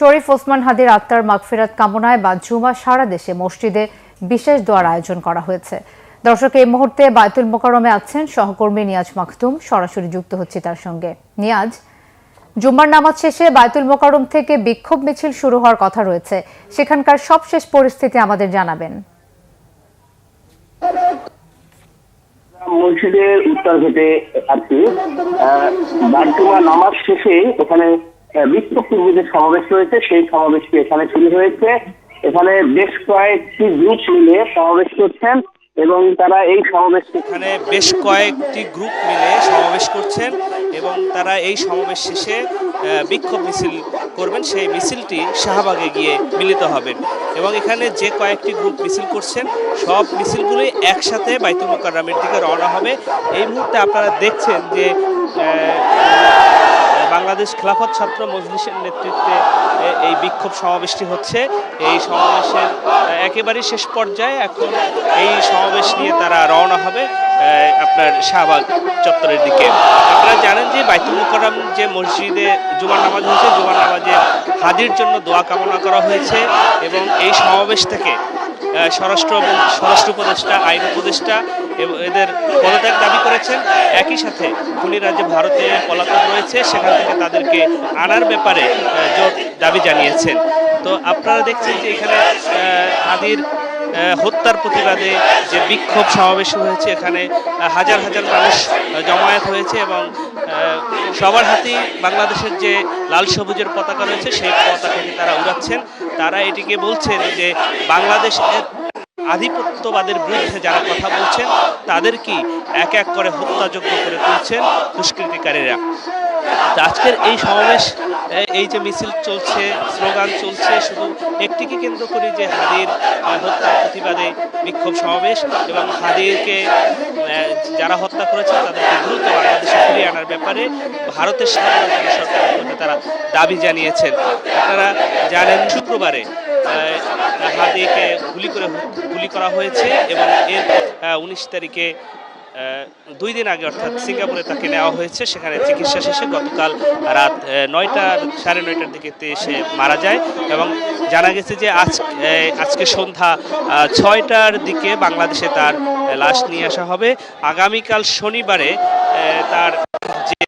শরীফ ওসমান হাদির আত্মার মাগফিরাত কামনায় বা জুমা সারা দেশে মসজিদে বিশেষ দোয়ার আয়োজন করা হয়েছে। দর্শক, এই মুহূর্তে বায়তুল মোকাররমে আছেন সহকর্মী নিয়াজ মাকতুম। সরাসরি যুক্ত হচ্ছে তার সঙ্গে। নিয়াজ, জুম্মার নামাজ শেষে বায়তুল মোকাররম থেকে বিক্ষোভ মিছিল শুরু হওয়ার কথা রয়েছে, সেখানকার সবশেষ পরিস্থিতি আমাদের জানাবেন। মসজিদের উত্তর গেটে আছি। বায়তুল নামাজ শেষে এখানে বিক্ষোভ কর্মীদের সমাবেশ রয়েছে, সেই সমাবেশটি এখানে শুরু হয়েছে। এখানে বেশ কয়েকটি গ্রুপ মিলে সমাবেশ করছেন এবং তারা এই সমাবেশ করছেন এবং তারা এই সমাবেশ শেষে বিক্ষোভ মিছিল করবেন। সেই মিছিলটি শাহবাগে গিয়ে মিলিত হবেন এবং এখানে যে কয়েকটি গ্রুপ মিছিল করছেন সব মিছিলগুলোই একসাথে বায়তুল মোকাররমের দিকে রওনা হবে। এই মুহূর্তে আপনারা দেখছেন যে বাংলাদেশ খেলাফত ছাত্র মজলিসের নেতৃত্বে এই বিক্ষোভ সমাবেশটি হচ্ছে। এই সমাবেশের একেবারেই শেষ পর্যায়ে এখন এই সমাবেশ নিয়ে তারা রওনা হবে আপনার শাহবাগ চত্বরের দিকে। আপনারা জানেন যে বায়তুল মোকাররম যে মসজিদে জুমার নামাজ হয়েছে, জুমার নামাজে হাদির জন্য দোয়া কামনা করা হয়েছে এবং এই সমাবেশ থেকে স্বরাষ্ট্র উপদেষ্টা, আইন উপদেষ্টা এদের পদত্যাগ দাবি করেছেন। একই সাথে খুনিরা যে ভারতে পলাতক রয়েছে সেখান থেকে তাদেরকে আনার ব্যাপারে জোর দাবি জানিয়েছেন। তো আপনারা দেখছেন যে এখানে হাদির হত্যার প্রতিবাদে যে বিক্ষোভ সমাবেশ হয়েছে, এখানে হাজার হাজার মানুষ জমায়েত হয়েছে এবং সবার হাতেই বাংলাদেশের যে লাল সবুজের পতাকা রয়েছে সেই পতাকাটি তারা উড়াচ্ছেন। তারা এটিকে বলছেন যে বাংলাদেশের আধিপত্যবাদের বিরুদ্ধে যারা কথা বলছেন তাদেরকে এক এক করে হত্যাযোগ্য করে তুলছেন দুষ্কৃতিকারীরা। আজকের এই সমাবেশ, এই যে মিছিল চলছে, স্লোগান চলছে, শুধু একটিকে কেন্দ্র করে যে হাদির হত্যার প্রতিবাদে বিক্ষোভ সমাবেশ এবং হাদিরকে যারা হত্যা করেছে তাদেরকে দ্রুত বাংলাদেশে ফিরিয়ে আনার ব্যাপারে ভারতের সরকারের মধ্যে তারা দাবি জানিয়েছেন। আপনারা জানেন শুক্রবারে হাদিকে গুলি করা হয়েছে এবং এর 19 তারিখে 2 দিন আগে অর্থাৎ সিঙ্গাপুরে তাকে নেওয়া হয়েছে। সেখানে চিকিৎসা শেষে গতকাল রাত 9টা, 9:30টার দিকে সে মারা যায় এবং জানা গেছে যে আজকে সন্ধ্যা 6টার দিকে বাংলাদেশে তার লাশ নিয়ে আসা হবে। আগামীকাল শনিবারে তার যে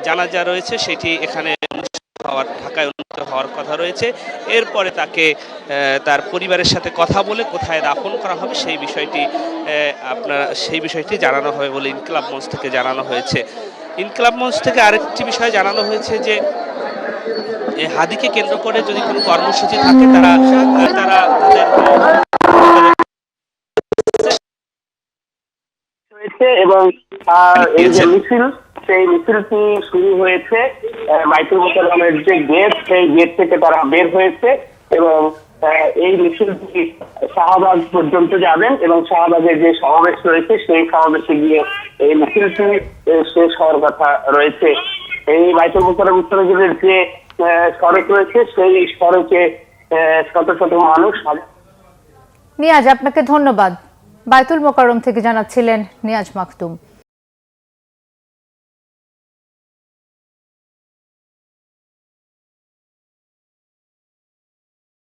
জানাজা রয়েছে সেটি এখানে ঢাকায় অনুষ্ঠিত হওয়ার কথা রয়েছে। এরপরে তাকে তার পরিবারের সাথে কথা বলে কোথায় দাফন করা হবে সেই বিষয়টি জানানো হবে বলে ইনকিলাব মঞ্চ থেকে জানানো হয়েছে। ইনকিলাব মঞ্চ থেকে আরেকটি বিষয় জানানো হয়েছে যে হাদিকে কেন্দ্র করে যদি কোনো কর্মসূচি থাকে তারা এবং এই যে মিছিল, সেই মিছিলটি শুরু হয়েছে বায়তুল মোকাররমের যে গেট, সেই গেট থেকে তারা বের হয়েছে এবং এই মিছিলটি শাহবাগ পর্যন্ত যাবেন এবং শাহবাগের যে সমাবেশ রয়েছে সেই সমাবেশে গিয়ে এই মিছিলটি শেষ হওয়ার কথা রয়েছে। এই বায়তুল মোকাররম উত্তরের যে সড়ক রয়েছে সেই সড়কে শত শত মানুষ। নিয়াজ, আপনাকে ধন্যবাদ। বায়তুল মোকাররম থেকে জানাচ্ছিলেন নিয়াজ মাকতুম।